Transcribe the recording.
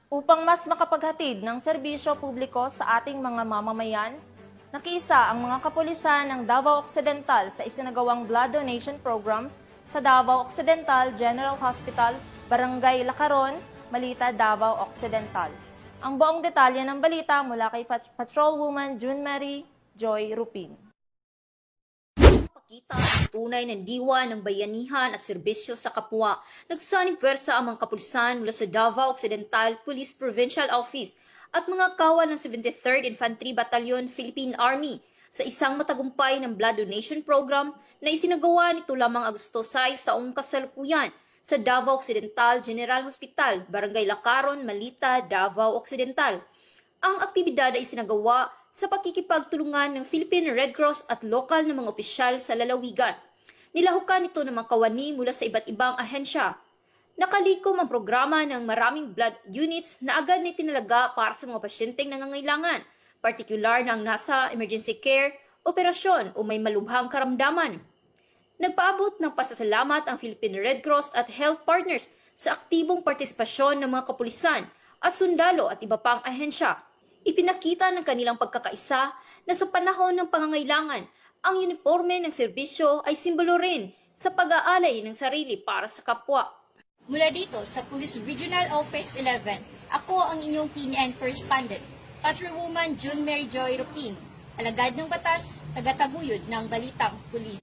Upang mas makapaghatid ng serbisyo publiko sa ating mga mamamayan, nakiisa ang mga kapulisan ng Davao Occidental sa isinagawang blood donation program sa Davao Occidental General Hospital, Barangay Lacaron, Malita, Davao Occidental. Ang buong detalye ng balita mula kay Patrolwoman June Mary Joy Rupin. Pakita ang tunay ng diwa ng bayanihan at serbisyo sa kapwa. Nagsanib pwersa ang mga kapulisan mula sa Davao Occidental Police Provincial Office at mga kawan ng 73rd Infantry Battalion Philippine Army sa isang matagumpay ng blood donation program na isinagawa nito lamang Agosto 6 taong kasalukuyan sa Davao Occidental General Hospital, Barangay Lacaron, Malita, Davao Occidental. Ang aktibidad ay isinagawa sa pakikipagtulungan ng Philippine Red Cross at lokal na mga opisyal sa lalawigan. Nilahukan ito ng mga kawani mula sa iba't ibang ahensya. Nakalikom ang programa ng maraming blood units na agad na itinalaga para sa mga pasyenteng nangangailangan, partikular na ang nasa emergency care, operasyon o may malubhang karamdaman. Nagpaabot ng pasasalamat ang Philippine Red Cross at health partners sa aktibong partisipasyon ng mga kapulisan at sundalo at iba pang ahensya. Ipinakita ng kanilang pagkakaisa na sa panahon ng pangangailangan, ang uniforme ng serbisyo ay simbolo rin sa pag-aalay ng sarili para sa kapwa. Mula dito sa Police Regional Office 11, ako ang inyong PNN Correspondent, Patrolwoman June Mary Joy Rupin, alagad ng batas, tagataguyod ng Balitang Pulis.